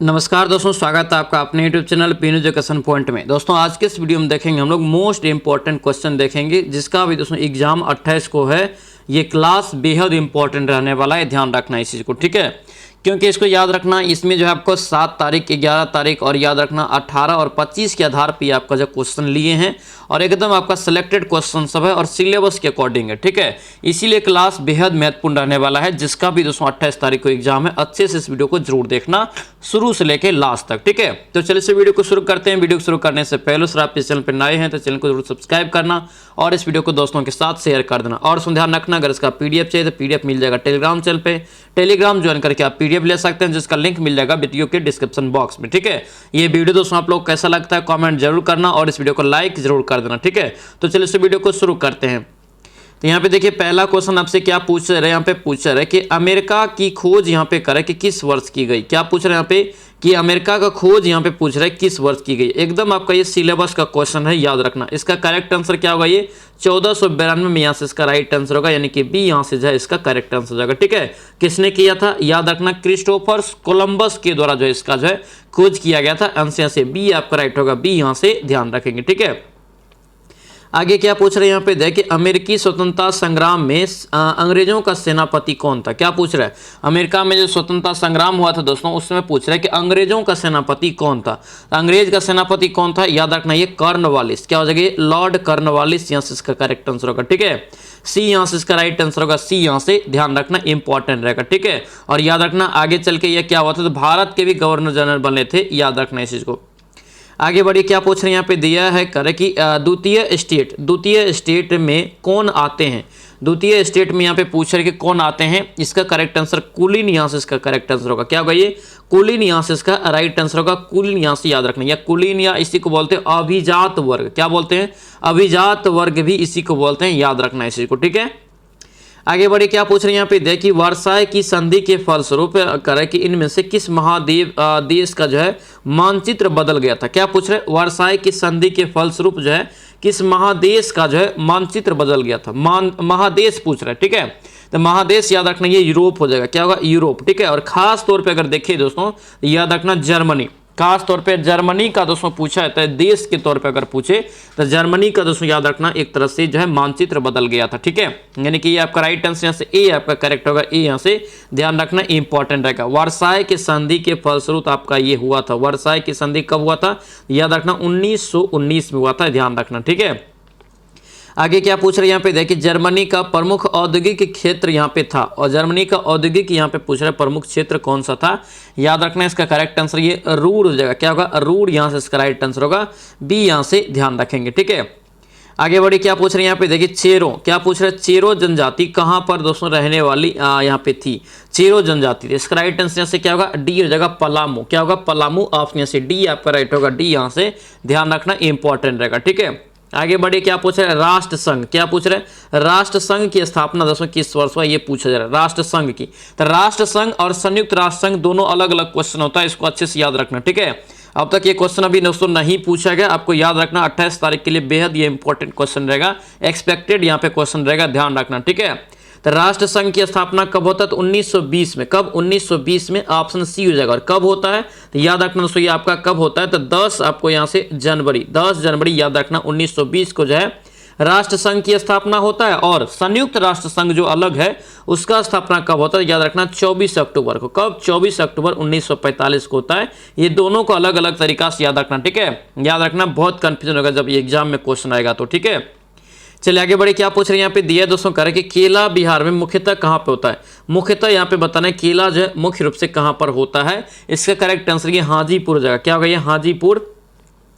नमस्कार दोस्तों, स्वागत है आपका अपने यूट्यूब चैनल पीन एजुकेशन पॉइंट में। दोस्तों आज के इस वीडियो में देखेंगे हम लोग मोस्ट इंपॉर्टेंट क्वेश्चन देखेंगे, जिसका भी दोस्तों एग्जाम 28 को है। ये क्लास बेहद इंपॉर्टेंट रहने वाला है, ध्यान रखना इस चीज़ को, ठीक है। क्योंकि इसको याद रखना, इसमें जो है आपको 7 तारीख, 11 तारीख और याद रखना 18 और 25 के आधार पर आपका जो क्वेश्चन लिए हैं और एकदम आपका सिलेक्टेड क्वेश्चन सब है और सिलेबस के अकॉर्डिंग है, ठीक है। इसीलिए क्लास बेहद महत्वपूर्ण रहने वाला है, जिसका भी दोस्तों 28 तारीख को एग्जाम है। अच्छे से इस वीडियो को जरूर देखना शुरू से लेकर लास्ट तक, ठीक है। तो चलिए से वीडियो को शुरू करते हैं। वीडियो को शुरू करने से पहले सर आप इस चैनल पर नए हैं तो चैनल को जरूर सब्सक्राइब करना और इस वीडियो को दोस्तों के साथ शेयर कर देना। और ध्यान रखना, अगर इसका पीडीएफ चाहिए तो पीडीएफ मिल जाएगा टेलीग्राम चैनल पे। टेलीग्राम ज्वाइन करके आप पीडीएफ ले सकते हैं, जिसका लिंक मिल जाएगा वीडियो के डिस्क्रिप्शन बॉक्स में, ठीक है। ये वीडियो दोस्तों आप लोग कैसा लगता है कमेंट जरूर करना और इस वीडियो को लाइक जरूर कर देना, ठीक है। तो चलिए इस वीडियो को शुरू करते हैं। तो यहाँ पे देखिए पहला क्वेश्चन आपसे क्या पूछ रहे हैं, यहाँ पे पूछ रहे हैं कि अमेरिका की खोज यहाँ पे करे कि किस वर्ष की गई। क्या पूछ रहे हैं यहाँ पे कि अमेरिका का खोज यहाँ पे पूछ रहे हैं किस वर्ष की गई। एकदम आपका ये सिलेबस का क्वेश्चन है, याद रखना। इसका करेक्ट आंसर क्या होगा, ये 1492 में यहाँ से इसका राइट आंसर होगा, यानी कि बी यहाँ से जो है इसका करेक्ट आंसर हो जाएगा, ठीक है। किसने किया था, याद रखना, क्रिस्टोफर कोलंबस के द्वारा जो है इसका जो है खोज किया गया था। आंसर यहाँ से बी आपका राइट होगा, बी यहाँ से ध्यान रखेंगे, ठीक है। आगे क्या पूछ रहे हैं यहाँ पे देखिए, अमेरिकी स्वतंत्रता संग्राम में अंग्रेजों का सेनापति कौन था। क्या पूछ रहा है, अमेरिका में जो स्वतंत्रता संग्राम हुआ था दोस्तों, उसमें पूछ रहा है कि अंग्रेजों का सेनापति कौन था। अंग्रेज का सेनापति कौन था, याद रखना ये कॉर्नवालिस। क्या हो जाएगा, लॉर्ड कॉर्नवालिस यहाँ से इसका करेक्ट आंसर होगा, ठीक है। सी यहाँ से इसका राइट आंसर होगा, सी यहाँ से ध्यान रखना इंपॉर्टेंट रहेगा, ठीक है। और याद रखना आगे चल के ये क्या हुआ था, तो भारत के भी गवर्नर जनरल बने थे, याद रखना इस चीज को। आगे बढ़िए, क्या पूछ रहे हैं यहाँ पे दिया है करे कि द्वितीय स्टेट में कौन आते हैं। द्वितीय स्टेट में यहाँ पे पूछ रहे कि कौन आते हैं। इसका करेक्ट आंसर कुलीन यहाँ से इसका करेक्ट आंसर होगा। क्या होगा, ये कुलीन यहाँ से इसका राइट आंसर होगा। कुलीन यहाँ से याद रखना, या कुलीन या इसी को बोलते हैं अभिजात वर्ग। क्या बोलते हैं, अभिजात वर्ग भी इसी को बोलते हैं, याद रखना इसी को, ठीक है। आगे बढ़े, क्या पूछ रहे हैं यहाँ पे देखिए, वर्साय की संधि के फलस्वरूप करे कि इनमें से किस महाद्वीप देश का जो है मानचित्र बदल गया था। क्या पूछ रहे हैं, वर्साय की संधि के फलस्वरूप जो है किस महादेश का जो है मानचित्र बदल गया था। महादेश पूछ रहे हैं, ठीक है। तो महादेश याद रखना ये यूरोप हो जाएगा। क्या होगा, यूरोप, ठीक है। और खास तौर पे अगर देखिए दोस्तों, याद रखना जर्मनी, खास तौर पे जर्मनी का दोस्तों पूछा है, तो देश के तौर पे अगर पूछे तो जर्मनी का दोस्तों याद रखना एक तरह से जो है मानचित्र बदल गया था, ठीक है। यानी कि ये आपका राइट आंसर यहाँ से ए आपका करेक्ट होगा, ए यहाँ से ध्यान रखना इंपॉर्टेंट रहेगा। वर्साय के संधि के फलस्वरूप आपका ये हुआ था। वर्साय की संधि कब हुआ था, याद रखना 1919 में हुआ था, ध्यान रखना, ठीक है। आगे क्या पूछ रहे हैं यहाँ पे देखिए, जर्मनी का प्रमुख औद्योगिक क्षेत्र यहाँ पे था, और जर्मनी का औद्योगिक यहाँ पे पूछ रहे हैं प्रमुख क्षेत्र कौन सा था। याद रखना इसका करेक्ट आंसर ये रूर हो जाएगा। क्या होगा, रूर यहाँ से इसका राइट आंसर होगा, बी यहाँ से ध्यान रखेंगे, ठीक है। आगे बढ़ी, क्या पूछ रहे हैं यहाँ पे देखिए, चेरो। क्या पूछ रहे हैं, चेरो जनजाति कहाँ पर दोस्तों रहने वाली यहाँ पे थी। चेरो जनजाति, इसका राइट आंसर यहाँ से क्या होगा, डी हो जाएगा, पलामू। क्या होगा, पलामू। ऑप्शन से डी आपका राइट होगा, डी यहाँ से ध्यान रखना इंपॉर्टेंट रहेगा, ठीक है। आगे बढ़े, क्या पूछ रहे हैं, राष्ट्र संघ। क्या पूछ रहे हैं, राष्ट्र संघ की स्थापना दोस्तों किस वर्ष हुआ, ये पूछा जा रहा है राष्ट्र संघ की। तो राष्ट्र संघ और संयुक्त राष्ट्र संघ दोनों अलग अलग क्वेश्चन होता है, इसको अच्छे से याद रखना, ठीक है। अब तक ये क्वेश्चन अभी दोस्तों नहीं पूछा गया, आपको याद रखना 28 तारीख के लिए बेहद ये इंपॉर्टेंट क्वेश्चन रहेगा, एक्सपेक्टेड यहाँ पे क्वेश्चन रहेगा, ध्यान रखना, ठीक है। तो राष्ट्र संघ की स्थापना कब होता है, तो 1920 में। कब, 1920 में, ऑप्शन सी हो जाएगा। और कब होता है, तो याद रखना दोस्तों ये आपका कब होता है, तो 10 आपको यहाँ से जनवरी, 10 जनवरी याद रखना 1920 को जो है राष्ट्र संघ की स्थापना होता है। और संयुक्त राष्ट्र संघ जो अलग है उसका स्थापना कब होता है, याद रखना 24 अक्टूबर को। कब, 24 अक्टूबर 1945 को होता है। ये दोनों को अलग अलग तरीका से याद रखना, ठीक है। याद रखना, बहुत कंफ्यूजन होगा जब ये एग्जाम में क्वेश्चन आएगा तो, ठीक है। चलिए आगे बढ़े, क्या पूछ रहे हैं यहाँ पे दिया दोस्तों करे कि केला बिहार में मुख्यतः कहाँ पे होता है। मुख्यतः यहाँ पे बताना है केला जो है मुख्य रूप से कहाँ पर होता है। इसका करेक्ट आंसर ये हाजीपुर हो जाएगा। क्या होगा, ये हाजीपुर।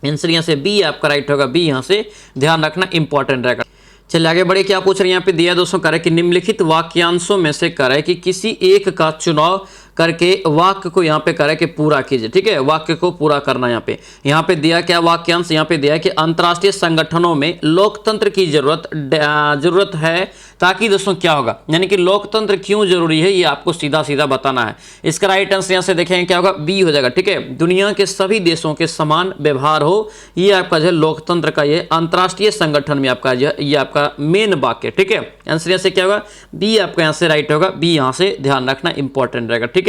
आंसर यहाँ से बी आपका राइट होगा, बी यहाँ से ध्यान रखना इंपॉर्टेंट रहेगा। चलिए आगे बढ़े, क्या पूछ रहे हैं यहाँ पे दिया दोस्तों करे कि निम्नलिखित वाक्यांशों में से करे कि किसी एक का चुनाव करके वाक्य को यहाँ पे करे कि पूरा कीजिए, ठीक है। वाक्य को पूरा करना यहाँ पे दिया क्या वाक्यांश, यहाँ पे दिया कि अंतर्राष्ट्रीय संगठनों में लोकतंत्र की जरूरत है, ताकि दोस्तों क्या होगा, यानी कि लोकतंत्र क्यों जरूरी है ये आपको सीधा सीधा बताना है। इसका राइट आंसर यहाँ से देखेंगे क्या होगा, बी हो जाएगा, ठीक है। दुनिया के सभी देशों के समान व्यवहार हो, ये आपका जो है लोकतंत्र का ये अंतर्राष्ट्रीय संगठन में आपका ये आपका मेन वाक्य, ठीक है। आंसर यहाँ से क्या होगा, बी आपका यहाँ से राइट होगा, बी यहाँ से ध्यान रखना इंपॉर्टेंट रहेगा, ठीक है।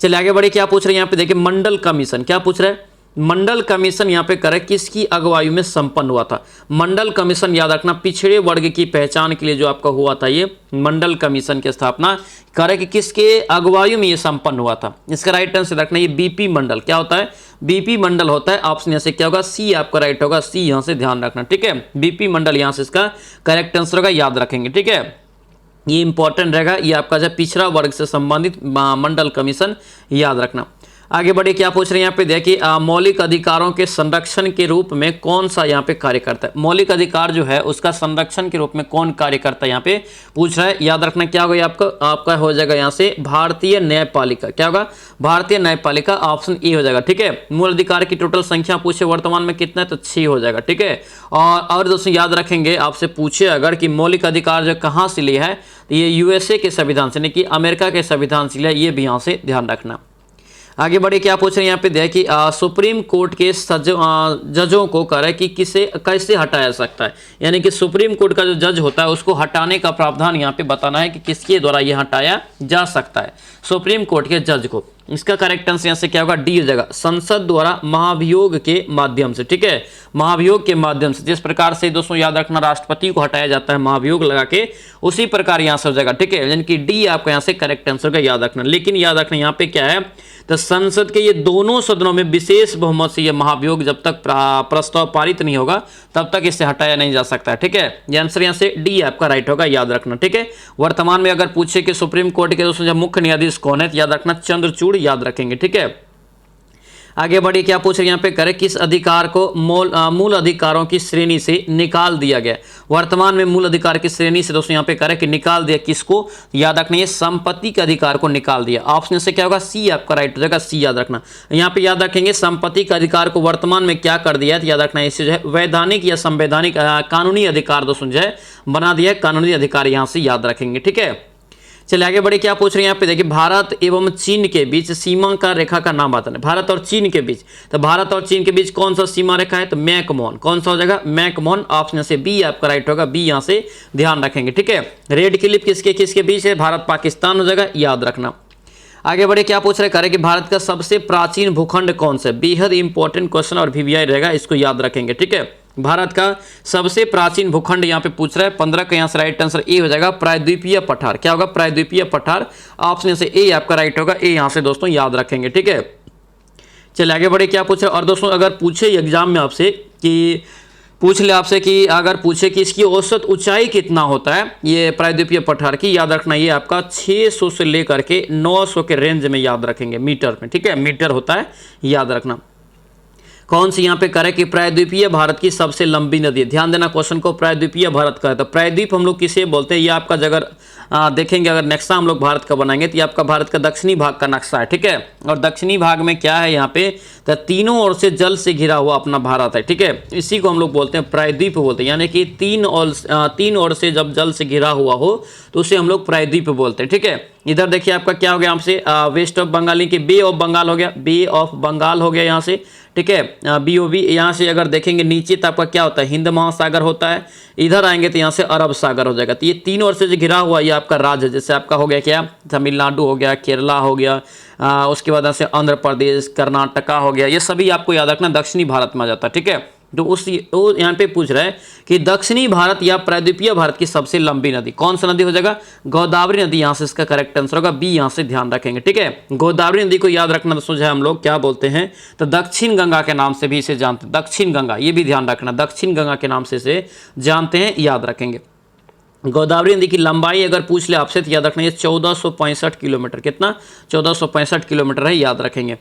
चलिए आगे बढ़े, क्या पूछ रहे हैं यहाँ पे देखिए, मंडल कमीशन क्या पूछ रहा है, मंडल कमीशन यहाँ पे करे किसकी अगुवाई में संपन्न हुआ था। मंडल कमीशन याद रखना पिछड़े वर्ग की पहचान के लिए जो आपका हुआ था, ये मंडल कमीशन की स्थापना करे कि किसके अगुवाई में ये संपन्न हुआ था। इसका राइट आंसर रखना ये बीपी मंडल, क्या होता है, बीपी मंडल होता है। ऑप्शन यहाँ से क्या होगा, सी आपका राइट होगा, सी यहाँ से ध्यान रखना, ठीक है। बीपी मंडल यहाँ से इसका करेक्ट आंसर होगा, याद रखेंगे, ठीक है। ये इंपॉर्टेंट रहेगा, ये आपका जो पिछड़ा वर्ग से संबंधित मंडल कमीशन, याद रखना। आगे बढ़े, क्या पूछ रहे हैं यहाँ पे देखिए, मौलिक अधिकारों के संरक्षण के रूप में कौन सा यहाँ पे कार्य करता है। मौलिक अधिकार जो है उसका संरक्षण के रूप में कौन कार्य करता है यहाँ पे पूछ रहा है। याद रखना क्या होगा आपका हो जाएगा यहाँ से भारतीय न्यायपालिका, क्या होगा, भारतीय न्यायपालिका, ऑप्शन ए हो जाएगा, ठीक है। मूल अधिकार की टोटल संख्या पूछे वर्तमान में कितना है, तो 6 हो जाएगा, ठीक है। और दोस्तों याद रखेंगे, आपसे पूछे अगर कि मौलिक अधिकार जो कहाँ से लिया है, तो ये यूएसए के संविधान से, नहीं कि अमेरिका के संविधान से लिया, ये भी यहाँ से ध्यान रखना। आगे बढ़े, क्या पूछ रहे हैं यहाँ पे देखिए, सुप्रीम कोर्ट के जजों को करे कि कैसे हटाया जा सकता है, यानी कि सुप्रीम कोर्ट का जो जज होता है उसको हटाने का प्रावधान यहाँ पे बताना है कि किसके द्वारा ये हटाया जा सकता है, सुप्रीम कोर्ट के जज को। इसका करेक्ट आंसर यहाँ से क्या होगा, डी हो जाएगा, संसद द्वारा महाभियोग के माध्यम से, ठीक है, महाभियोग के माध्यम से। जिस प्रकार से दोस्तों याद रखना राष्ट्रपति को हटाया जाता है महाभियोग लगा के, उसी प्रकार यहाँ से हो जाएगा, ठीक है। यानी कि डी आपका यहाँ से करेक्ट आंसर का याद रखना। लेकिन याद रखना यहाँ पे क्या है, तो संसद के ये दोनों सदनों में विशेष बहुमत से ये महाभियोग जब तक प्रस्ताव पारित नहीं होगा तब तक इसे हटाया नहीं जा सकता है, ठीक है। ये आंसर यहाँ से डी आपका राइट होगा, याद रखना, ठीक है। वर्तमान में अगर पूछे कि सुप्रीम कोर्ट के दोस्तों जब मुख्य न्यायाधीश कौन है, तो याद रखना चंद्रचूड़, याद रखेंगे, ठीक है। आगे बढ़िए, क्या पूछ रहे हैं यहाँ पे करें, किस अधिकार को मूल अधिकारों की श्रेणी से निकाल दिया गया। वर्तमान में मूल अधिकार की श्रेणी से दोस्तों यहाँ पे करें कि निकाल दिया किसको, याद रखना ये संपत्ति के अधिकार को निकाल दिया। ऑप्शन से क्या होगा, सी आपका राइट हो जाएगा, सी याद रखना। यहाँ पे याद रखेंगे संपत्ति के अधिकार को वर्तमान में क्या कर दिया है, तो याद रखना इसे जो है वैधानिक या संवैधानिक कानूनी अधिकार दोस्तों जो है बना दिया है, कानूनी अधिकार यहाँ से याद रखेंगे, ठीक है। चलिए आगे बढ़े, क्या पूछ रहे हैं यहाँ पे देखिए, भारत एवं चीन के बीच सीमा का रेखा का नाम बताना। भारत और चीन के बीच, तो भारत और चीन के बीच कौन सा सीमा रेखा है, तो मैकमोहन, कौन सा हो जाएगा, मैकमोहन। ऑप्शन से बी आपका राइट होगा, बी यहाँ से ध्यान रखेंगे, ठीक है। रेड क्लिफ किसके किसके बीच है, भारत पाकिस्तान हो जाएगा, याद रखना। आगे बढ़े, क्या पूछ रहे करें कि भारत का सबसे प्राचीन भूखंड कौन सा, बेहद इंपॉर्टेंट क्वेश्चन और वीवीआई रहेगा, इसको याद रखेंगे, ठीक है। भारत का सबसे प्राचीन भूखंड यहाँ पे पूछ रहा है, 15 का यहाँ से राइट आंसर ए हो जाएगा, प्रायद्वीपीय पठार, क्या होगा, प्रायद्वीपीय पठार। ऑप्शन से ए आपका राइट होगा, ए यहाँ से दोस्तों याद रखेंगे, ठीक है। चलिए आगे बढ़े, क्या पूछ रहे, और दोस्तों अगर पूछे एग्जाम में आपसे कि पूछ ले आपसे कि अगर पूछे कि इसकी औसत ऊंचाई कितना होता है ये प्रायद्वीपीय पठार की, याद रखना ये आपका 600 से लेकर के 900 के रेंज में याद रखेंगे, मीटर में, ठीक है, मीटर होता है, याद रखना। कौन सी यहाँ पे करें कि प्रायद्वीपीय भारत की सबसे लंबी नदी है। ध्यान देना क्वेश्चन को, प्रायद्वीपीय भारत का है, तो प्रायद्वीप हम लोग किसे बोलते हैं, ये आपका जगह देखेंगे अगर नक्शा हम लोग भारत का बनाएंगे तो ये आपका भारत का दक्षिणी भाग का नक्शा है, ठीक है। और दक्षिणी भाग में क्या है यहाँ पे, तो तीनों ओर से जल से घिरा हुआ अपना भारत है, ठीक है। इसी को हम लोग बोलते हैं प्रायद्वीप बोलते हैं, यानी कि तीन ओर से जब जल से घिरा हुआ हो तो उसे हम लोग प्रायद्वीप बोलते हैं, ठीक है। इधर देखिए आपका क्या हो गया हमसे, वेस्ट ऑफ बंगाली की बे ऑफ बंगाल हो गया, बे ऑफ बंगाल हो गया यहाँ से, ठीक है। BOB यहाँ से अगर देखेंगे नीचे तो आपका क्या होता है, हिंद महासागर होता है। इधर आएंगे तो यहाँ से अरब सागर हो जाएगा। तो ये तीन ओर से जो घिरा हुआ ये आपका राज्य, जैसे आपका हो गया क्या, तमिलनाडु हो गया, केरला हो गया, उसके बाद से आंध्र प्रदेश, कर्नाटका हो गया, ये सभी आपको याद रखना दक्षिणी भारत में आ जाता है, ठीक है। तो यहाँ पे पूछ रहा है कि दक्षिणी भारत या प्रायद्वीपीय भारत की सबसे लंबी नदी कौन सा नदी हो जाएगा, गोदावरी नदी यहाँ से इसका करेक्ट आंसर होगा, बी यहाँ से ध्यान रखेंगे, ठीक है। गोदावरी नदी को याद रखना दोस्तों, हम लोग क्या बोलते हैं, तो दक्षिण गंगा के नाम से भी इसे जानते हैं, दक्षिण गंगा, ये भी ध्यान रखना, दक्षिण गंगा के नाम से इसे जानते हैं, याद रखेंगे। गोदावरी नदी की लंबाई अगर पूछ ले आपसे तो याद रखना ये 1465 किलोमीटर, कितना, 1465 किलोमीटर है, याद रखेंगे।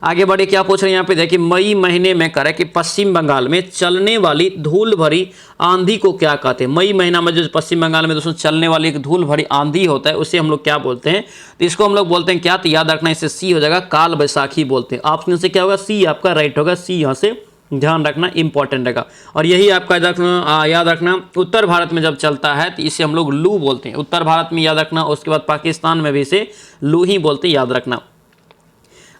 आगे बढ़े, क्या पूछ रहे हैं यहाँ पे देखिए, मई महीने में करे कि पश्चिम बंगाल में चलने वाली धूल भरी आंधी को क्या कहते हैं। मई महीना में जो पश्चिम बंगाल में दोस्तों चलने वाली एक धूल भरी आंधी होता है उसे हम लोग क्या बोलते हैं, तो इसको हम लोग बोलते हैं क्या, तो याद रखना इसे सी हो जाएगा, काल बैसाखी बोलते हैं। ऑप्शन से क्या होगा, सी आपका राइट होगा, सी यहाँ से ध्यान रखना, इंपॉर्टेंट रहेगा। और यही आपका याद रखना उत्तर भारत में जब चलता है तो इसे हम लोग लू बोलते हैं, उत्तर भारत में याद रखना, उसके बाद पाकिस्तान में भी इसे लू ही बोलते हैं, याद रखना।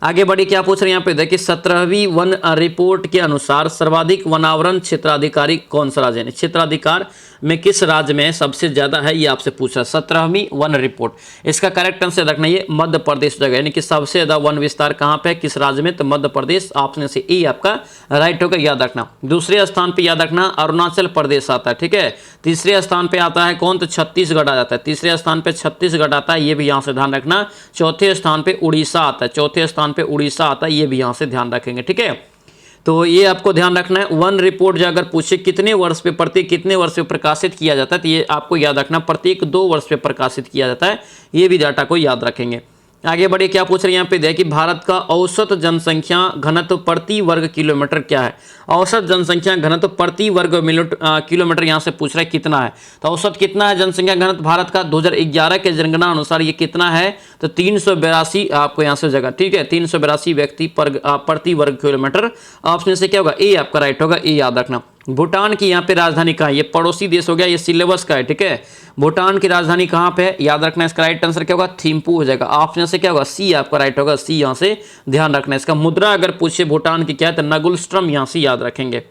आगे बढ़ी, क्या पूछ रहे हैं यहाँ पे देखिए, 17वीं वन रिपोर्ट के अनुसार सर्वाधिक वनावरण क्षेत्राधिकारी कौन सा राज्य है। क्षेत्राधिकार में किस राज्य में सबसे ज्यादा है, ये आपसे पूछा। 17वीं वन रिपोर्ट, इसका करेक्ट आंसर रखना ये मध्य प्रदेश जगह, यानी कि सबसे ज्यादा वन विस्तार कहाँ पे, किस राज्य में, तो मध्य प्रदेश। ऑप्शन से ए आपका राइट होगा, याद रखना। दूसरे स्थान पे याद रखना अरुणाचल प्रदेश आता है, ठीक है। तीसरे स्थान पे आता है कौन, तो छत्तीसगढ़ आ जाता है, तीसरे स्थान पे छत्तीसगढ़ आता है, ये भी यहाँ से ध्यान रखना। चौथे स्थान पे उड़ीसा आता है, चौथे स्थान पे उड़ीसा आता है, ये भी यहाँ से ध्यान रखेंगे, ठीक है। तो ये आपको ध्यान रखना है। वन रिपोर्ट जो अगर पूछे कितने वर्ष पे, प्रत्येक कितने वर्ष पे प्रकाशित किया जाता है, तो ये आपको याद रखना प्रत्येक 2 वर्ष पे प्रकाशित किया जाता है, ये भी डाटा को याद रखेंगे। आगे बढ़िए, क्या पूछ रहे हैं यहाँ पे देखिए, भारत का औसत जनसंख्या घनत्व प्रति वर्ग किलोमीटर क्या है। औसत जनसंख्या घनत्व प्रति वर्ग किलोमीटर यहाँ से पूछ रहा है कितना है। तो औसत कितना है जनसंख्या घनत्व भारत का 2011 के जनगणना अनुसार ये कितना है, तो 382 आपको यहाँ से जगह, ठीक है, 382 व्यक्ति प्रति वर्ग किलोमीटर। ऑप्शन से क्या होगा, ए आपका राइट होगा, ए याद रखना। भूटान की यहाँ पे राजधानी कहाँ है, ये पड़ोसी देश हो गया, ये सिलेबस का है, ठीक है। भूटान की राजधानी कहाँ पे है, याद रखना। इसका राइट आंसर क्या होगा, थिम्पू हो जाएगा। ऑप्शन से क्या होगा, सी आपका राइट होगा, सी यहाँ से ध्यान रखना। इसका मुद्रा अगर पूछे भूटान की क्या है, तो नगुलस्ट्रम यहाँ से याद रखेंगे।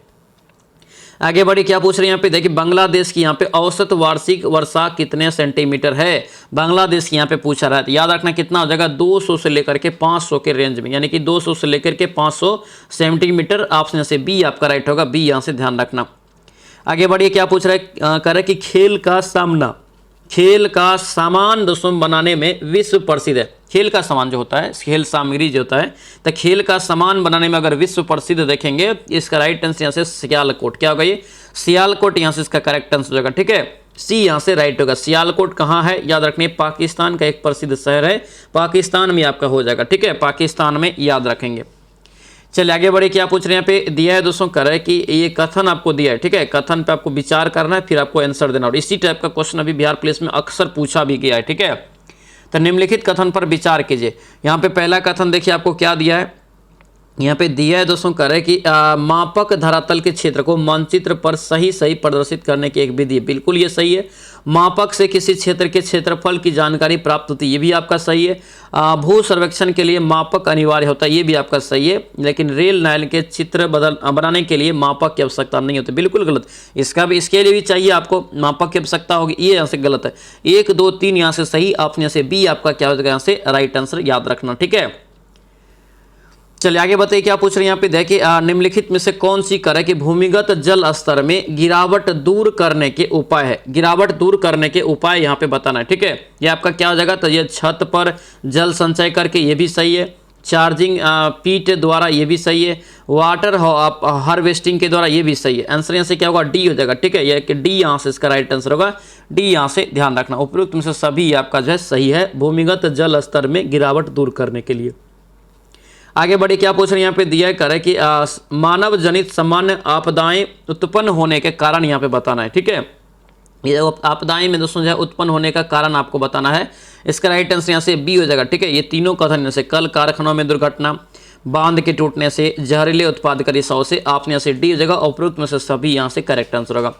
आगे बढ़े, क्या पूछ रहे हैं यहाँ पे देखिए, बांग्लादेश की यहाँ पे औसत वार्षिक वर्षा कितने सेंटीमीटर है, बांग्लादेश की यहाँ पे पूछा रहा है। तो याद रखना कितना हो जाएगा, 200 से लेकर के 500 के रेंज में, यानी कि 200 से लेकर के 500 सेंटीमीटर। ऑप्शन से बी आपका राइट होगा, बी यहाँ से ध्यान रखना। आगे बढ़िए, क्या पूछ रहा है, कह रहा है कि खेल का सामान दोस्तों बनाने में विश्व प्रसिद्ध है। खेल का सामान जो होता है, खेल सामग्री जो होता है, तो खेल का सामान बनाने में अगर विश्व प्रसिद्ध देखेंगे, इसका राइट आंसर यहाँ से सियालकोट, क्या होगा ये, सियालकोट यहाँ से इसका करेक्ट आंसर होगा, ठीक है। सी यहाँ से राइट होगा। सियालकोट कहाँ है, याद रखने, पाकिस्तान का एक प्रसिद्ध शहर है, पाकिस्तान में आपका हो जाएगा, ठीक है, पाकिस्तान में, याद रखेंगे। चलिए आगे बढ़े, क्या पूछ रहे हैं यहाँ पे दिया है दोस्तों, कर रहे हैं कि ये कथन आपको दिया है, ठीक है, कथन पे आपको विचार करना है, फिर आपको आंसर देना। और इसी टाइप का क्वेश्चन अभी बिहार पुलिस में अक्सर पूछा भी गया है, ठीक है। तो निम्नलिखित कथन पर विचार कीजिए। यहाँ पे पहला कथन देखिए आपको क्या दिया है, यहाँ पे दिया है दोस्तों, कह रहे हैं कि मापक धरातल के क्षेत्र को मानचित्र पर सही प्रदर्शित करने की एक विधि है। बिल्कुल ये सही है। मापक से किसी क्षेत्र के क्षेत्रफल की जानकारी प्राप्त होती है, ये भी आपका सही है। भू सर्वेक्षण के लिए मापक अनिवार्य होता है, ये भी आपका सही है। लेकिन रेल लाइन के चित्र बनाने के लिए मापक की आवश्यकता नहीं होती, बिल्कुल गलत। इसका भी, इसके लिए भी चाहिए आपको मापक की आवश्यकता होगी, ये यहाँ से गलत है। 1 2 3 यहाँ से सही, ऑप्शन से बी आपका क्या हो जाएगा, यहाँ से राइट आंसर, याद रखना, ठीक है। चलिए आगे बताइए, क्या पूछ रहे हैं यहाँ पे देखिए, निम्नलिखित में से कौन सी करे कि भूमिगत जल स्तर में गिरावट दूर करने के उपाय है। गिरावट दूर करने के उपाय यहाँ पे बताना है, ठीक है। ये आपका क्या हो जाएगा, तो ये छत पर जल संचय करके, ये भी सही है। चार्जिंग पीट द्वारा, ये भी सही है। वाटर हार्वेस्टिंग के द्वारा, ये भी सही है। आंसर यहाँ से क्या होगा, डी हो जाएगा, ठीक है। ये कि डी यहाँ से इसका राइट आंसर होगा, डी यहाँ से ध्यान रखना। उपयुक्त में से सभी आपका जो है सही है, भूमिगत जल स्तर में गिरावट दूर करने के लिए। आगे बढ़े, क्या पूछ रहे हैं यहाँ पे दिया है, करे कि मानव जनित सामान्य आपदाएं उत्पन्न होने के कारण यहाँ पे बताना है, ठीक है। ये आपदाएं में दोस्तों जो है उत्पन्न होने का कारण आपको बताना है। इसका राइट आंसर यहाँ से बी हो जाएगा, ठीक है। ये तीनों कथन से, कल कारखानों में दुर्घटना, बांध के टूटने से, जहरीले उत्पाद का रिसाव से, आपने यहाँ से डी हो जाएगा। उपयुक्त में से सभी यहाँ से करेक्ट आंसर होगा।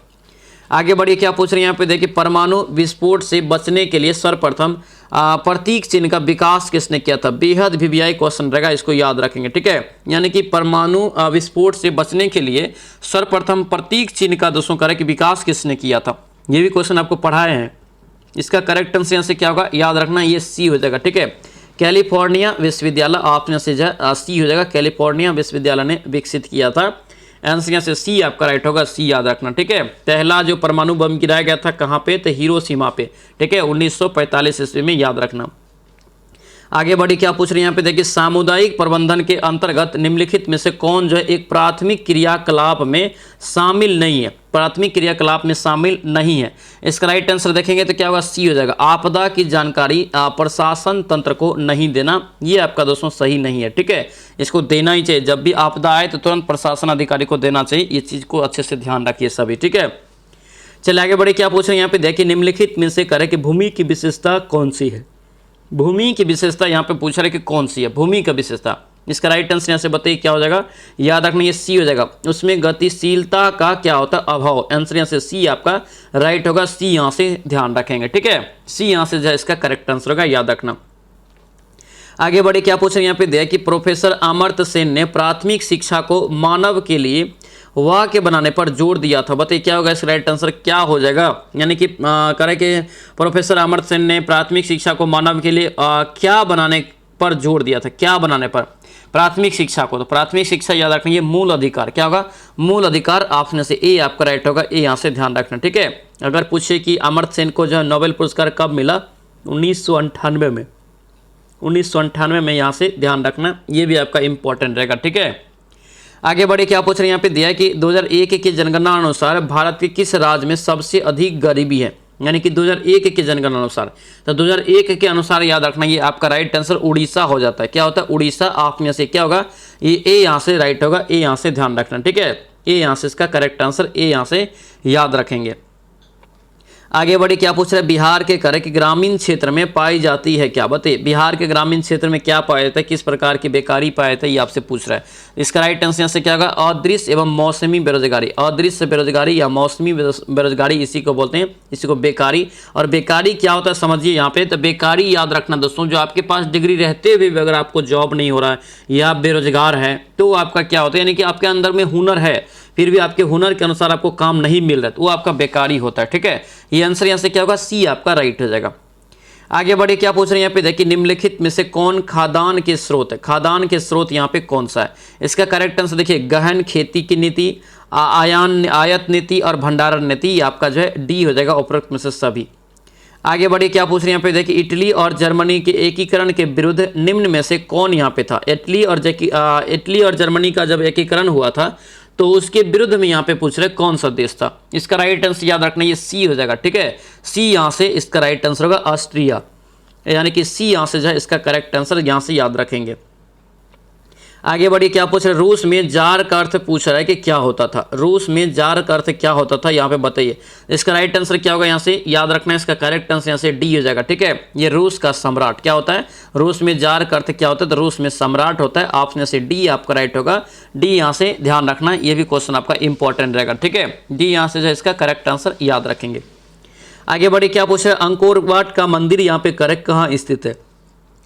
आगे बढ़िए, क्या पूछ रहे हैं यहाँ पे देखिए, परमाणु विस्फोट से बचने के लिए सर्वप्रथम प्रतीक चिन्ह का विकास किसने किया था। बेहद वीवीआई क्वेश्चन रहेगा, इसको याद रखेंगे, ठीक है। यानी कि परमाणु विस्फोट से बचने के लिए सर्वप्रथम प्रतीक चिन्ह का दोस्तों करें कि विकास किसने किया था, ये भी क्वेश्चन आपको पढ़ाए हैं। इसका करेक्ट आंसर यहाँ से क्या होगा, याद रखना, ये सी हो जाएगा, ठीक है। कैलिफोर्निया विश्वविद्यालय, ऑप्शन से सी हो जाएगा, कैलिफोर्निया विश्वविद्यालय ने विकसित किया था। आंसर यहाँ से सी आपका राइट होगा, सी याद रखना, ठीक है। पहला जो परमाणु बम गिराया गया था कहाँ पे, तो हिरोशिमा पे, ठीक है, 1945 ईस्वी में, याद रखना। आगे बढ़ी, क्या पूछ रहे हैं यहाँ पे देखिए, सामुदायिक प्रबंधन के अंतर्गत निम्नलिखित में से कौन जो है एक प्राथमिक क्रियाकलाप में शामिल नहीं है। प्राथमिक क्रियाकलाप में शामिल नहीं है, इसका राइट आंसर देखेंगे तो क्या होगा, सी हो जाएगा। आपदा की जानकारी प्रशासन तंत्र को नहीं देना, ये आपका दोस्तों सही नहीं है, ठीक है। इसको देना ही चाहिए, जब भी आपदा आए तो तुरंत प्रशासन अधिकारी को देना चाहिए। ये चीज़ को अच्छे से ध्यान रखिए सभी, ठीक है। चलिए आगे बढ़े, क्या पूछ रहे हैं यहाँ पे देखिए, निम्नलिखित में से करें कि भूमि की विशेषता कौन सी है। भूमि की विशेषता यहाँ पे पूछ रहे कि कौन सी है भूमि का विशेषता, इसका राइट आंसर यहाँ से बताइए क्या हो जाएगा, याद रखना, ये सी हो जाएगा। उसमें गतिशीलता का क्या होता है, अभाव। आंसर यहाँ से सी आपका राइट होगा, सी यहाँ से ध्यान रखेंगे, ठीक है। सी यहाँ से जो है इसका करेक्ट आंसर होगा, याद रखना। आगे बढ़े, क्या पूछ रहे हैं यहाँ पे दिया कि प्रोफेसर अमर्त्य सेन ने प्राथमिक शिक्षा को मानव के लिए वह के बनाने पर जोर दिया था। बताइए क्या होगा, इसका राइट आंसर क्या हो जाएगा। यानी कि करें कि प्रोफेसर अमर्त्य सेन ने प्राथमिक शिक्षा को मानव के लिए क्या बनाने पर जोर दिया था, क्या बनाने पर, प्राथमिक शिक्षा को। तो प्राथमिक शिक्षा याद रखना, ये मूल अधिकार, क्या होगा, मूल अधिकार। ऑप्शन से ए आपका राइट होगा, ए यहाँ से ध्यान रखना, ठीक है। अगर पूछे कि अमर्त्य सेन को जो है नोबेल पुरस्कार कब मिला, 1998 में, 1998 में, यहाँ से ध्यान रखना, ये भी आपका इंपॉर्टेंट रहेगा, ठीक है। आगे बढ़े, क्या पूछ रहे हैं यहाँ पे दिया है कि 2001 की जनगणना अनुसार भारत के किस राज्य में सबसे अधिक गरीबी है। यानी कि 2001 के जनगणना अनुसार, तो 2001 के अनुसार याद रखना, ये आपका राइट आंसर उड़ीसा हो जाता है। क्या होता है, उड़ीसा। आप में से क्या होगा, ये ए यहाँ से राइट होगा, ए यहाँ से ध्यान रखना, ठीक है। ए यहाँ से इसका करेक्ट आंसर, ए यहाँ से याद रखेंगे। आगे बढ़े, क्या पूछ रहे हैं, बिहार के करे कि ग्रामीण क्षेत्र में पाई जाती है क्या। बताइए बिहार के ग्रामीण क्षेत्र में क्या पाया जाता है, किस प्रकार की बेकारी पाया जाता है, ये आपसे पूछ रहा है। इसका राइट आंसर यहाँ से क्या होगा, अदृश्य एवं मौसमी बेरोजगारी। अदृश्य बेरोजगारी या मौसमी बेरोजगारी इसी को बोलते हैं, इसी को बेकारी। और बेकारी क्या होता है समझिए यहाँ पे, तो बेकारी याद रखना दोस्तों, जो आपके पास डिग्री रहते हुए भी अगर आपको जॉब नहीं हो रहा है या आप बेरोजगार है, तो आपका क्या होता है, यानी कि आपके अंदर में हुनर है फिर भी आपके हुनर के अनुसार आपको काम नहीं मिल रहा है, तो वो आपका बेकारी होता है, ठीक है। ये आंसर यहाँ से क्या होगा, सी आपका राइट हो जाएगा। आगे बढ़े, क्या पूछ रहे हैं यहाँ पे देखिए, निम्नलिखित में से कौन खादान के स्रोत है, खादान के स्रोत यहाँ पे कौन सा है। इसका करेक्ट आंसर देखिए, गहन खेती की नीति, आयात नीति और भंडारण नीति, ये आपका जो है डी हो जाएगा, उपरोक्त में से सभी। आगे बढ़िए, क्या पूछ रहे हैं यहाँ पे देखिए, इटली और जर्मनी के एकीकरण के विरुद्ध निम्न में से कौन यहाँ पे था। इटली और जर्मनी का जब एकीकरण हुआ था तो उसके विरुद्ध में यहाँ पे पूछ रहे कौन सा देश था। इसका राइट आंसर याद रखना, ये सी हो जाएगा, ठीक है। सी यहाँ से इसका राइट आंसर होगा ऑस्ट्रिया, यानी कि सी यहाँ से जो है इसका करेक्ट आंसर यहाँ से याद रखेंगे। आगे बढ़िए, क्या पूछ रहे, रूस में जार का अर्थ पूछ रहा है कि क्या होता था। रूस में जार का अर्थ क्या होता था, यहाँ पे बताइए। इसका राइट आंसर क्या होगा, यहाँ से याद रखना है, इसका करेक्ट आंसर यहाँ से डी हो जाएगा, ठीक है। ये रूस का सम्राट क्या होता है, रूस में जार का अर्थ क्या होता है, तो रूस में सम्राट होता है। ऑप्शन से डी आपका राइट होगा, डी यहाँ से ध्यान रखना, ये भी क्वेश्चन आपका इंपॉर्टेंट रहेगा, ठीक है। डी यहाँ से जो है इसका करेक्ट आंसर याद रखेंगे। आगे बढ़िए, क्या पूछ रहे, अंकोर वाट का मंदिर यहाँ पे करेक्ट कहाँ स्थित है।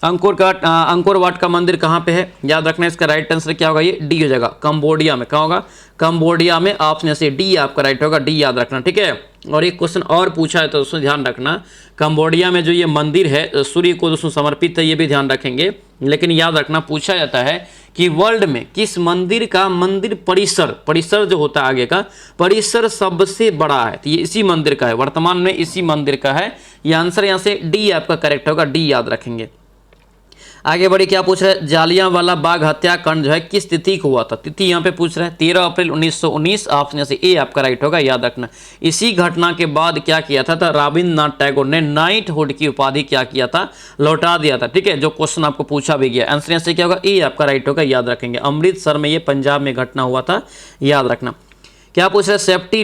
अंकोर वाट का मंदिर कहाँ पे है, याद रखना, इसका राइट आंसर क्या होगा, ये डी हो जाएगा, कंबोडिया में। कहाँ होगा, कंबोडिया में। ऑप्शन से डी आपका राइट होगा, डी याद रखना, ठीक है। और एक क्वेश्चन और पूछा है तो दोस्तों ध्यान रखना, कंबोडिया में जो ये मंदिर है सूर्य को दोस्तों समर्पित है, ये भी ध्यान रखेंगे। लेकिन याद रखना, पूछा जाता है कि वर्ल्ड में किस मंदिर का मंदिर परिसर जो होता है आगे का परिसर सबसे बड़ा है, तो ये इसी मंदिर का है, वर्तमान में इसी मंदिर का है। ये आंसर यहाँ से डी आपका करेक्ट होगा, डी याद रखेंगे। आगे बढ़े, क्या पूछ रहे हैं, जालियांवाला बाग हत्याकांड जो है किस तिथि को हुआ था। तिथि यहाँ पे पूछ रहे हैं 13 अप्रैल 1919। ऑप्शन से ए आपका राइट होगा, याद रखना। इसी घटना के बाद क्या किया था, रविंद्रनाथ टैगोर ने नाइटहुड की उपाधि क्या किया था, लौटा दिया था, ठीक है। जो क्वेश्चन आपको पूछा भी गया, आंसर यहाँ से क्या होगा, ए आपका राइट होगा, याद रखेंगे। अमृतसर में ये पंजाब में घटना हुआ था, याद रखना। क्या पूछ रहा है, सेफ्टी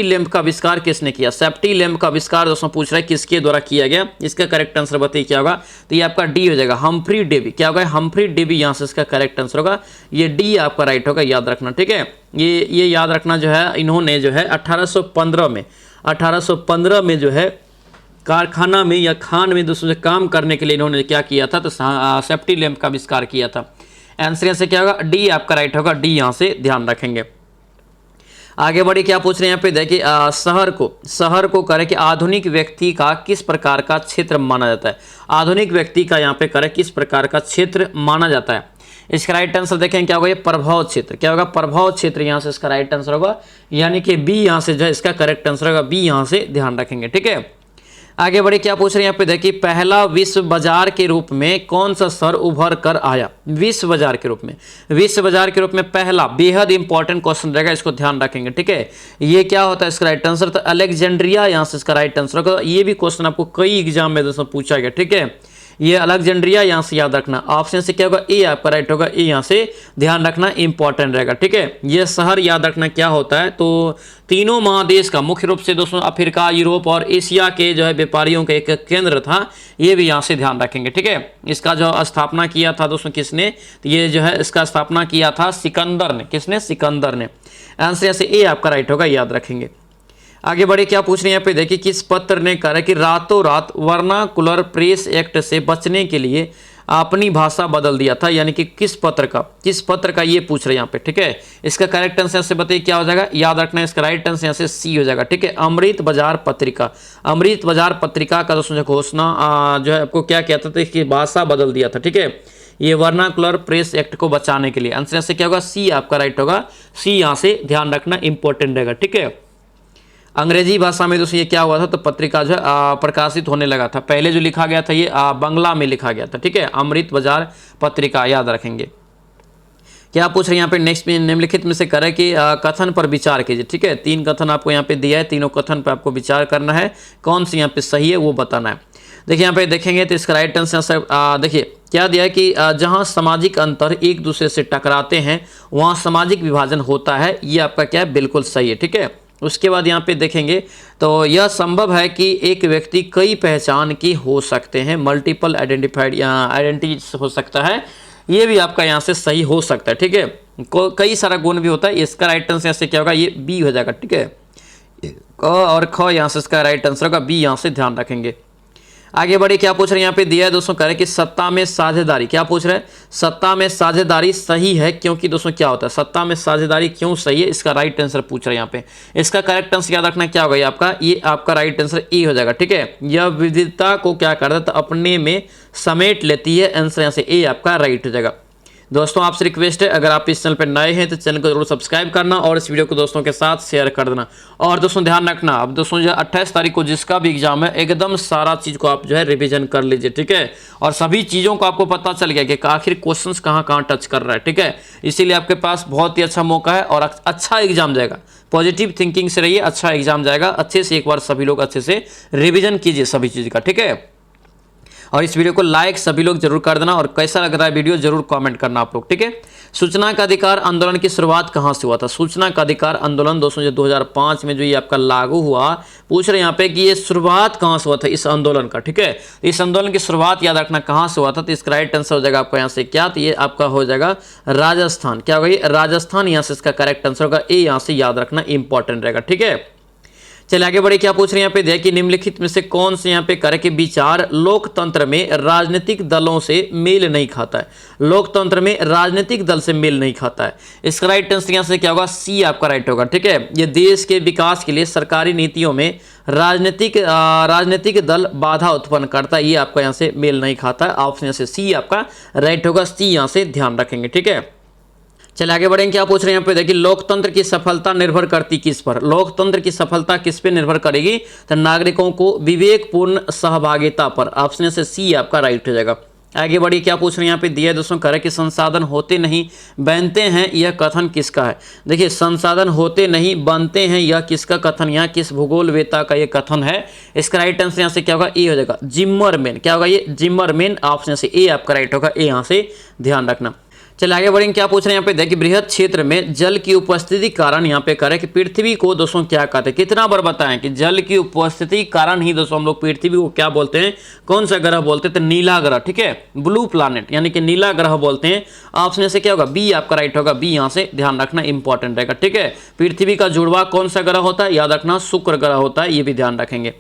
लैंप का आविष्कार किसने किया। सेफ्टी लैंप का आविष्कार दोस्तों पूछ रहा है किसके द्वारा किया गया। इसका करेक्ट आंसर बताइए क्या होगा, तो ये आपका डी हो जाएगा, हम्फ्री डेवी। क्या होगा, हम्फ्री डेवी, यहाँ से इसका करेक्ट आंसर होगा, ये डी आपका राइट होगा, याद रखना, ठीक है। ये याद रखना जो है, इन्होंने जो है 1815 में जो है कारखाना में या खान में दोस्तों से काम करने के लिए इन्होंने क्या किया था, तो सेफ्टी लैंप का आविष्कार किया था। आंसर यहाँ से क्या होगा, डी आपका राइट होगा, डी यहाँ से ध्यान रखेंगे। आगे बढ़े, क्या पूछ रहे हैं यहाँ पे देखिए, शहर को करे कि आधुनिक व्यक्ति का किस प्रकार का क्षेत्र माना जाता है। आधुनिक व्यक्ति का यहाँ पे करे किस प्रकार का क्षेत्र माना जाता है। इसका राइट आंसर देखें क्या होगा, ये प्रभाव क्षेत्र। क्या होगा, प्रभाव क्षेत्र, यहाँ से इसका राइट आंसर होगा, यानी कि बी यहाँ से जो है इसका करेक्ट आंसर होगा, बी यहाँ से ध्यान रखेंगे, ठीक है। आगे बढ़े, क्या पूछ रहे हैं यहाँ पे देखिए, पहला विश्व बाजार के रूप में कौन सा शहर उभर कर आया। विश्व बाजार के रूप में पहला, बेहद इंपॉर्टेंट क्वेश्चन रहेगा, इसको ध्यान रखेंगे, ठीक है। ये क्या होता है, इसका राइट आंसर तो अलेक्जेंड्रिया, यहाँ से इसका राइट आंसर होगा। ये भी क्वेश्चन आपको कई एग्जाम में दोस्तों पूछा गया, ठीक है। ये अलेक्जेंड्रिया, यहाँ से याद रखना। ऑप्शन से क्या होगा, ए आपका राइट होगा, ए यहाँ से ध्यान रखना, इंपॉर्टेंट रहेगा, ठीक है। ये शहर याद रखना क्या होता है, तो तीनों महादेश का, मुख्य रूप से दोस्तों अफ्रीका, यूरोप और एशिया के जो है व्यापारियों का एक केंद्र था, ये भी यहाँ से ध्यान रखेंगे, ठीक है। इसका जो स्थापना किया था दोस्तों किसने, तो ये जो है इसका स्थापना किया था सिकंदर ने। किसने, सिकंदर ने। आंसर यहाँ से ए आपका राइट होगा, याद रखेंगे। आगे बढ़े, क्या पूछ रहे हैं यहाँ पे देखिए, किस पत्र ने कहा कि रातों रात वर्नाकुलर प्रेस एक्ट से बचने के लिए अपनी भाषा बदल दिया था, यानी कि किस पत्र का ये पूछ रहे हैं यहाँ पे, ठीक है। इसका करेक्ट आंसर से बताइए क्या हो जाएगा, याद रखना है इसका राइट आंसर यहाँ से सी हो जाएगा, ठीक है। अमृत बाजार पत्रिका, अमृत बाजार पत्रिका का दोस्तों घोषणा जो है आपको क्या कहता था, इसकी भाषा बदल दिया था, ठीक है। ये वर्नाकुलर प्रेस एक्ट को बचाने के लिए, आंसर से क्या होगा, सी आपका राइट होगा, सी यहाँ से ध्यान रखना इंपॉर्टेंट रहेगा, ठीक है। अंग्रेजी भाषा में दोस्तों ये क्या हुआ था, तो पत्रिका जो प्रकाशित होने लगा था। पहले जो लिखा गया था ये बंगला में लिखा गया था, ठीक है। अमृत बाजार पत्रिका याद रखेंगे। क्या पूछ रहे हैं यहाँ पे नेक्स्ट में, निम्नलिखित में से करें कि कथन पर विचार कीजिए, ठीक है। 3 कथन आपको यहाँ पे दिया है, तीनों कथन पर आपको विचार करना है, कौन सी यहाँ पे सही है वो बताना है। देखिए यहाँ पे देखेंगे तो इसका राइट आंसर देखिए क्या दिया है कि जहाँ सामाजिक अंतर एक दूसरे से टकराते हैं वहाँ सामाजिक विभाजन होता है, ये आपका क्या है, बिल्कुल सही है, ठीक है। उसके बाद यहाँ पे देखेंगे तो यह संभव है कि एक व्यक्ति कई पहचान की हो सकते हैं, मल्टीपल आइडेंटिटी हो सकता है, ये भी आपका यहाँ से सही हो सकता है, ठीक है। कई सारा गुण भी होता है, इसका राइट आंसर से क्या होगा, ये बी हो जाएगा, ठीक है। क और ख यहाँ से इसका राइट आंसर होगा बी, यहाँ से ध्यान रखेंगे। आगे बढ़े, क्या पूछ रहे हैं यहाँ पे दिया है दोस्तों, करें कि सत्ता में साझेदारी, क्या पूछ रहे हैं, सत्ता में साझेदारी सही है क्योंकि दोस्तों क्या होता है, सत्ता में साझेदारी क्यों सही है, इसका राइट आंसर पूछ रहे हैं यहाँ पे। इसका करेक्ट आंसर याद रखना क्या होगा, ये आपका राइट आंसर ए हो जाएगा, ठीक है। यह विविधता को क्या करता है, अपने में समेट लेती है, आंसर यहाँ से ए आपका राइट हो जाएगा। दोस्तों आपसे रिक्वेस्ट है, अगर आप इस चैनल पर नए हैं तो चैनल को जरूर सब्सक्राइब करना और इस वीडियो को दोस्तों के साथ शेयर कर देना। और दोस्तों ध्यान रखना, अब दोस्तों जो 28 तारीख को जिसका भी एग्जाम है एकदम सारा चीज़ को आप जो है रिवीजन कर लीजिए, ठीक है। और सभी चीज़ों को आपको पता चल गया कि आखिर क्वेश्चंस कहाँ कहाँ टच कर रहा है, ठीक है। इसीलिए आपके पास बहुत ही अच्छा मौका है और अच्छा एग्जाम जाएगा। पॉजिटिव थिंकिंग से रहिए, अच्छा एग्जाम जाएगा। अच्छे से एक बार सभी लोग अच्छे से रिविजन कीजिए सभी चीज़ का, ठीक है। और इस वीडियो को लाइक सभी लोग जरूर कर देना और कैसा लग रहा है वीडियो जरूर कमेंट करना आप लोग, ठीक है। सूचना का अधिकार आंदोलन की शुरुआत कहाँ से हुआ था, सूचना का अधिकार आंदोलन दोस्तों जो 2005 में जो ये आपका लागू हुआ, पूछ रहे हैं यहाँ पे कि ये शुरुआत कहाँ से हुआ था इस आंदोलन का, ठीक है। इस आंदोलन की शुरुआत याद रखना कहाँ से हुआ था, तो इसका राइट आंसर हो जाएगा आपका यहाँ से क्या, तो ये आपका हो जाएगा राजस्थान, क्या होगा ये राजस्थान, यहाँ से इसका करेक्ट आंसर होगा ए, यहाँ से याद रखना इंपॉर्टेंट रहेगा, ठीक है। चलिए आगे बढ़े, क्या पूछ रहे हैं यहाँ पे देखिए कि निम्नलिखित में से कौन से यहाँ पे करे कि विचार लोकतंत्र में राजनीतिक दलों से मेल नहीं खाता है, लोकतंत्र में राजनीतिक दल से मेल नहीं खाता है। इसका राइट आंसर यहाँ से क्या होगा, सी आपका राइट होगा, ठीक है। ये देश के विकास के लिए सरकारी नीतियों में राजनीतिक दल बाधा उत्पन्न करता है, ये आपका यहाँ से मेल नहीं खाता है। ऑप्शन यहाँ से सी आपका राइट होगा, सी यहाँ से ध्यान रखेंगे, ठीक है। चलिए आगे बढ़ेंगे, क्या पूछ रहे हैं यहाँ पे देखिए लोकतंत्र की सफलता निर्भर करती किस पर, लोकतंत्र की सफलता किस पे निर्भर करेगी, तो नागरिकों को विवेकपूर्ण सहभागिता पर, ऑप्शन से सी आपका राइट हो जाएगा। आगे बढ़िए, क्या पूछ रहे हैं यहाँ पे दिया है दोस्तों, करे कि संसाधन होते नहीं बनते हैं, यह कथन किसका है। देखिए संसाधन होते नहीं बनते हैं, यह किसका कथन, यहाँ किस भूगोलवेता का ये कथन है। इसका राइट आंसर यहाँ से क्या होगा, ए हो जाएगा, जिम्मरमैन, क्या होगा ये जिम्मरमैन, ऑप्शन से ए आपका राइट होगा, ए यहाँ से ध्यान रखना। चलिए आगे बढ़ेंगे, क्या पूछ रहे हैं यहाँ पे देखिए बृहद क्षेत्र में जल की उपस्थिति कारण यहाँ पे करें कि पृथ्वी को दोस्तों क्या कहते हैं, कितना बार बताएं कि जल की उपस्थिति कारण ही दोस्तों हम लोग पृथ्वी को क्या बोलते हैं, कौन सा ग्रह बोलते हैं, तो नीला ग्रह, ठीक है, ब्लू प्लैनेट यानी कि नीला ग्रह बोलते हैं। ऑप्शन से क्या होगा, बी आपका राइट होगा, बी यहाँ से ध्यान रखना इंपॉर्टेंट रहेगा, ठीक है। पृथ्वी का जुड़वा कौन सा ग्रह होता है, याद रखना शुक्र ग्रह होता है, ये भी ध्यान रखेंगे।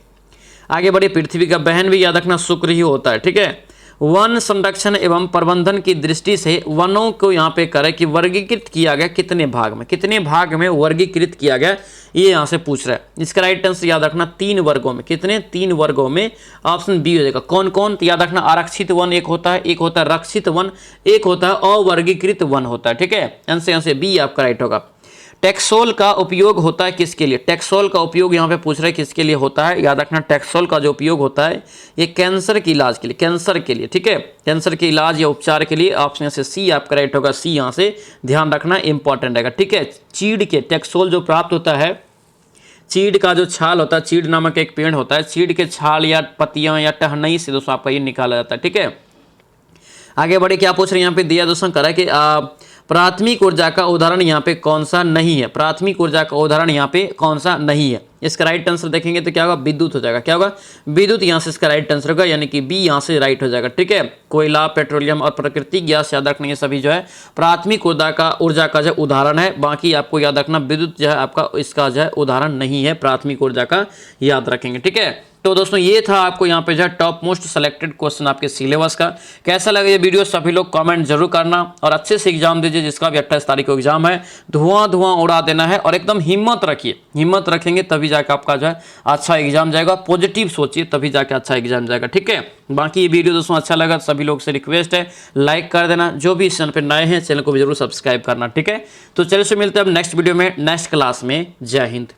आगे बढ़िए, पृथ्वी का बहन भी याद रखना शुक्र ही होता है, ठीक है। वन संरक्षण एवं प्रबंधन की दृष्टि से वनों को यहाँ पे करें कि वर्गीकृत किया गया कितने भाग में, कितने भाग में वर्गीकृत किया गया, ये यहाँ से पूछ रहा है। इसका राइट आंसर याद रखना 3 वर्गों में, कितने 3 वर्गों में, ऑप्शन बी हो जाएगा। कौन कौन, तो याद रखना आरक्षित वन एक होता है, एक होता है रक्षित वन, एक होता है अवर्गीकृत वन होता है, ठीक है। आंसर यहाँ से बी आपका राइट होगा। टेक्सोल का उपयोग होता है किसके लिए, टेक्सोल का उपयोग यहाँ पे पूछ रहे हैं किसके लिए होता है, याद रखना टेक्सोल का जो उपयोग होता है ये कैंसर के इलाज के लिए, कैंसर के लिए, ठीक है, कैंसर के इलाज या उपचार के लिए। ऑप्शन से सी आपका राइट होगा, सी यहाँ से ध्यान रखना इंपॉर्टेंट रहेगा, ठीक है। चीड़ के टेक्सोल जो प्राप्त होता है, चीड़ का जो छाल होता है, चीड़ नामक एक पेड़ होता है, चीड़ के छाल या पत्तियां या टहनी से दोस्तों आपका ये निकाला जाता है, ठीक है। आगे बढ़े, क्या पूछ रहे हैं यहाँ पे दिया दोस्तों करा कि प्राथमिक ऊर्जा का उदाहरण यहाँ पे कौन सा नहीं है, प्राथमिक ऊर्जा का उदाहरण यहाँ पे कौन सा नहीं है। इसका राइट आंसर देखेंगे तो क्या होगा, विद्युत हो जाएगा, क्या होगा विद्युत, यहाँ से इसका राइट आंसर होगा, यानी कि बी यहाँ से राइट हो जाएगा, ठीक है। कोयला, पेट्रोलियम और प्राकृतिक गैस याद रखना, ये सभी जो है प्राथमिक ऊर्जा का जो उदाहरण है। बाकी आपको याद रखना विद्युत जो है आपका इसका जो है उदाहरण नहीं है, प्राथमिक ऊर्जा का याद रखेंगे, ठीक है। तो दोस्तों ये था आपको यहाँ पे जो है टॉप मोस्ट सेलेक्टेड क्वेश्चन आपके सिलेबस का। कैसा लगा ये वीडियो सभी लोग कमेंट जरूर करना और अच्छे से एग्जाम दीजिए, जिसका भी 28 तारीख को एग्जाम है। धुआं धुआं उड़ा देना है और एकदम हिम्मत रखिए, हिम्मत रखेंगे तभी जाकर आपका जो है अच्छा एग्जाम जाएगा। पॉजिटिव सोचिए तभी जाकर अच्छा एग्जाम जाएगा, ठीक है। बाकी ये वीडियो दोस्तों अच्छा लगा सभी लोग से रिक्वेस्ट है लाइक कर देना, जो भी इस चैनल पर नए हैं चैनल को भी जरूर सब्सक्राइब करना, ठीक है। तो चलिए से मिलते हैं अब नेक्स्ट वीडियो में नेक्स्ट क्लास में। जय हिंद।